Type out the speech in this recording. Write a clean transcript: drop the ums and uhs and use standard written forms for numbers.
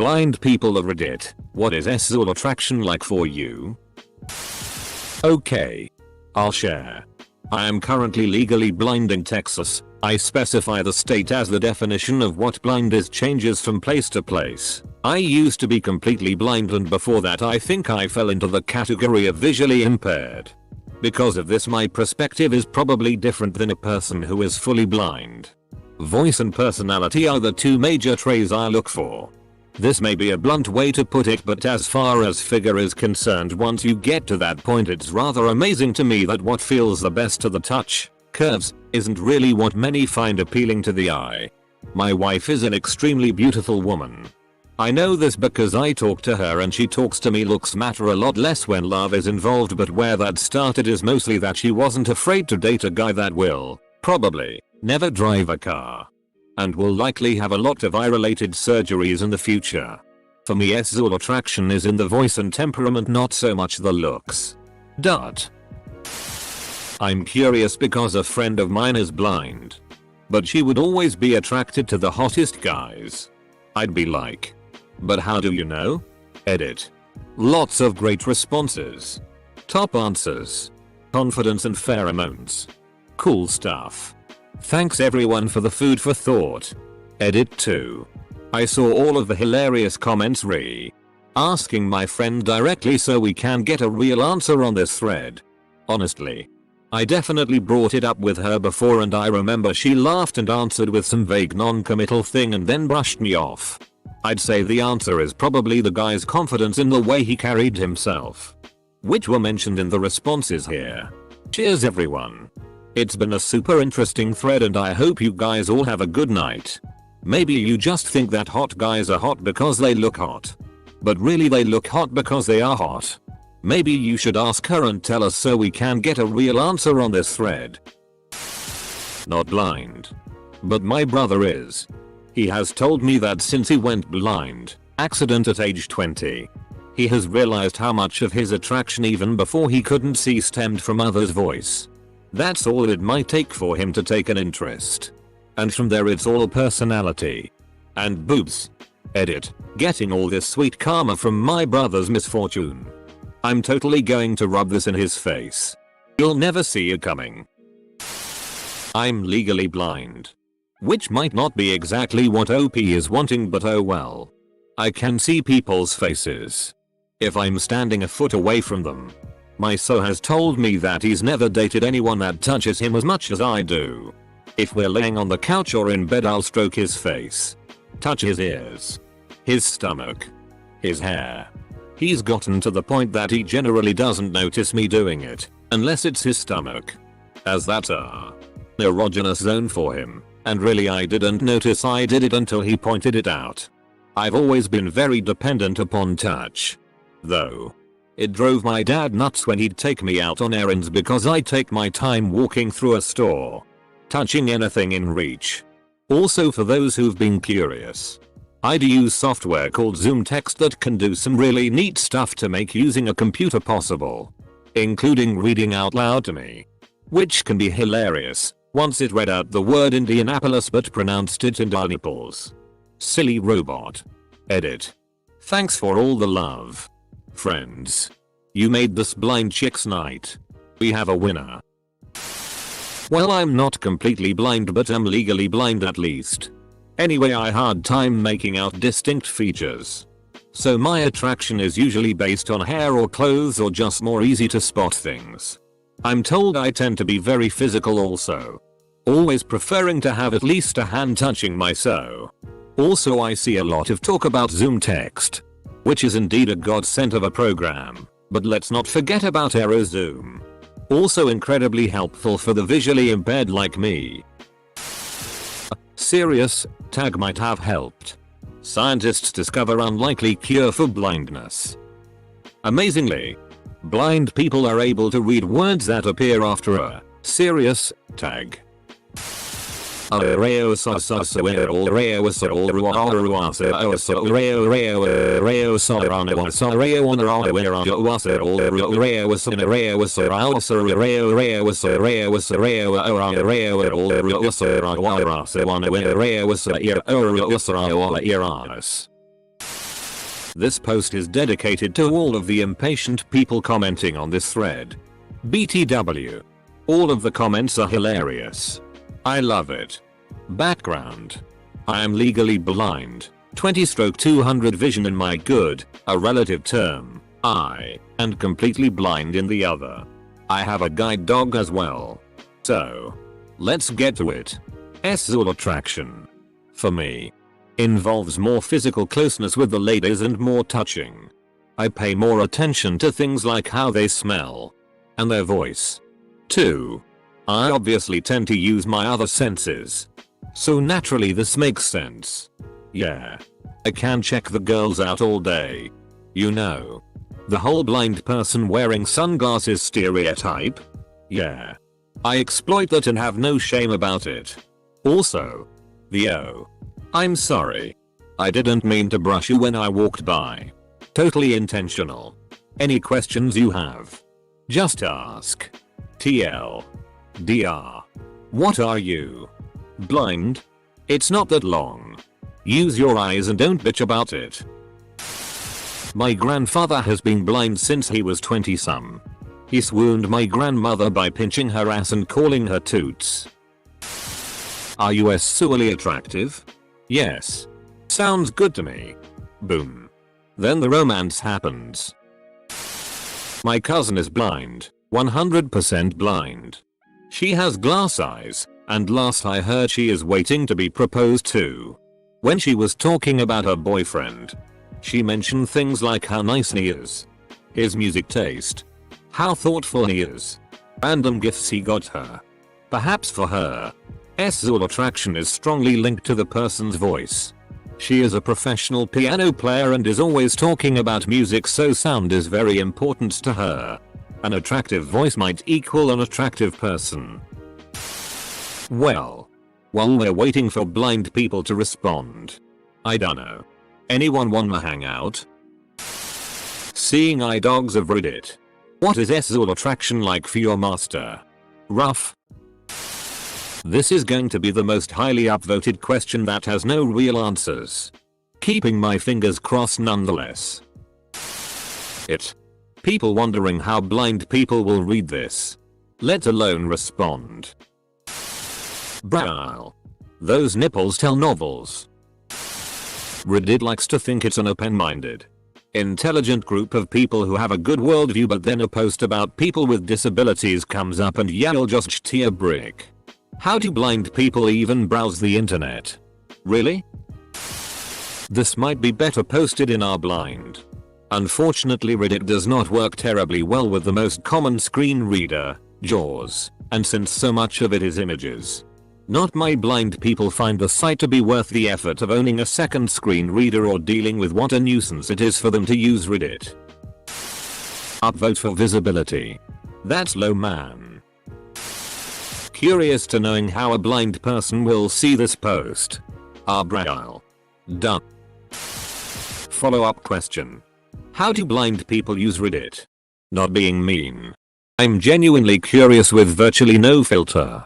Blind people of Reddit, what is SZOL attraction like for you? Okay. I'll share. I am currently legally blind in Texas. I specify the state as the definition of what blind is changes from place to place. I used to be completely blind, and before that I think I fell into the category of visually impaired. Because of this, my perspective is probably different than a person who is fully blind. Voice and personality are the two major traits I look for. This may be a blunt way to put it, but as far as figure is concerned, once you get to that point, it's rather amazing to me that what feels the best to the touch, curves, isn't really what many find appealing to the eye. My wife is an extremely beautiful woman. I know this because I talk to her and she talks to me. Looks matter a lot less when love is involved, but where that started is mostly that she wasn't afraid to date a guy that will, probably, never drive a car. And will likely have a lot of eye-related surgeries in the future. For me, SZOL attraction is in the voice and temperament, not so much the looks. I'm curious because a friend of mine is blind. But she would always be attracted to the hottest guys. I'd be like, but how do you know? Edit. Lots of great responses. Top answers. Confidence and pheromones. Cool stuff. Thanks everyone for the food for thought. Edit 2. I saw all of the hilarious comments asking my friend directly so we can get a real answer on this thread. Honestly, I definitely brought it up with her before, and I remember she laughed and answered with some vague non-committal thing and then brushed me off. I'd say the answer is probably the guy's confidence in the way he carried himself, which were mentioned in the responses here. Cheers everyone. It's been a super interesting thread and I hope you guys all have a good night. Maybe you just think that hot guys are hot because they look hot. But really they look hot because they are hot. Maybe you should ask her and tell us so we can get a real answer on this thread. Not blind. But my brother is. He has told me that since he went blind, accident at age 20, he has realized how much of his attraction even before he couldn't see stemmed from others' voice. That's all it might take for him to take an interest. And from there it's all personality. And boobs. Edit. Getting all this sweet karma from my brother's misfortune. I'm totally going to rub this in his face. You'll never see it coming. I'm legally blind. Which might not be exactly what OP is wanting, but oh well. I can see people's faces if I'm standing a foot away from them. My so has told me that he's never dated anyone that touches him as much as I do. If we're laying on the couch or in bed, I'll stroke his face, touch his ears, his stomach, his hair. He's gotten to the point that he generally doesn't notice me doing it, unless it's his stomach, as that's a erogenous zone for him, and really I didn't notice I did it until he pointed it out. I've always been very dependent upon touch, though. It drove my dad nuts when he'd take me out on errands because I take my time walking through a store, touching anything in reach. Also, for those who've been curious, I'd use software called ZoomText that can do some really neat stuff to make using a computer possible, including reading out loud to me, which can be hilarious. Once it read out the word Indianapolis but pronounced it Indianapolis. Silly robot. Edit. Thanks for all the love, friends. You made this blind chick's night. We have a winner. Well, I'm not completely blind, but I'm legally blind at least. Anyway, I hard time making out distinct features. So my attraction is usually based on hair or clothes or just more easy to spot things. I'm told I tend to be very physical also, always preferring to have at least a hand touching my so. Also, I see a lot of talk about ZoomText, which is indeed a godsend of a program, but let's not forget about AeroZoom. Also incredibly helpful for the visually impaired like me. Serious, tag might have helped. Scientists discover unlikely cure for blindness. Amazingly, blind people are able to read words that appear after a serious tag. This post is dedicated to all of the impatient people commenting on this thread. BTW. All of the comments are hilarious. I love it. Background. I am legally blind. 20/200 vision in my good, a relative term, eye, and completely blind in the other. I have a guide dog as well. So, let's get to it. Sexual attraction. For me, involves more physical closeness with the ladies and more touching. I pay more attention to things like how they smell. And their voice. 2. I obviously tend to use my other senses. So naturally this makes sense. Yeah. I can check the girls out all day. You know. The whole blind person wearing sunglasses stereotype? Yeah. I exploit that and have no shame about it. Also. I'm sorry. I didn't mean to brush you when I walked by. Totally intentional. Any questions you have? Just ask. TL. DR. What are you? Blind? It's not that long. Use your eyes and don't bitch about it. My grandfather has been blind since he was 20-some. He swooned my grandmother by pinching her ass and calling her toots. Are you sexually attractive? Yes. Sounds good to me. Boom. Then the romance happens. My cousin is blind, 100% blind. She has glass eyes, and last I heard she is waiting to be proposed to. When she was talking about her boyfriend, she mentioned things like how nice he is, his music taste, how thoughtful he is, random gifts he got her. Perhaps for her, sexual attraction is strongly linked to the person's voice. She is a professional piano player and is always talking about music, so sound is very important to her. An attractive voice might equal an attractive person. Well, while we're waiting for blind people to respond, I dunno. Anyone wanna hang out? Seeing eye dogs of Reddit. What is sexual attraction like for your master? Rough. This is going to be the most highly upvoted question that has no real answers. Keeping my fingers crossed nonetheless. People wondering how blind people will read this, let alone respond. Braille. Those nipples tell novels. Reddit likes to think it's an open-minded, intelligent group of people who have a good worldview, but then a post about people with disabilities comes up and you'll just tear brick. How do blind people even browse the internet? Really? This might be better posted in our blind. Unfortunately, Reddit does not work terribly well with the most common screen reader, JAWS, and since so much of it is images, not my blind people find the site to be worth the effort of owning a second screen reader or dealing with what a nuisance it is for them to use Reddit. Upvote for visibility. That's low, man. Curious to knowing how a blind person will see this post. Braille. Done. Follow-up question. How do blind people use Reddit? Not being mean. I'm genuinely curious with virtually no filter.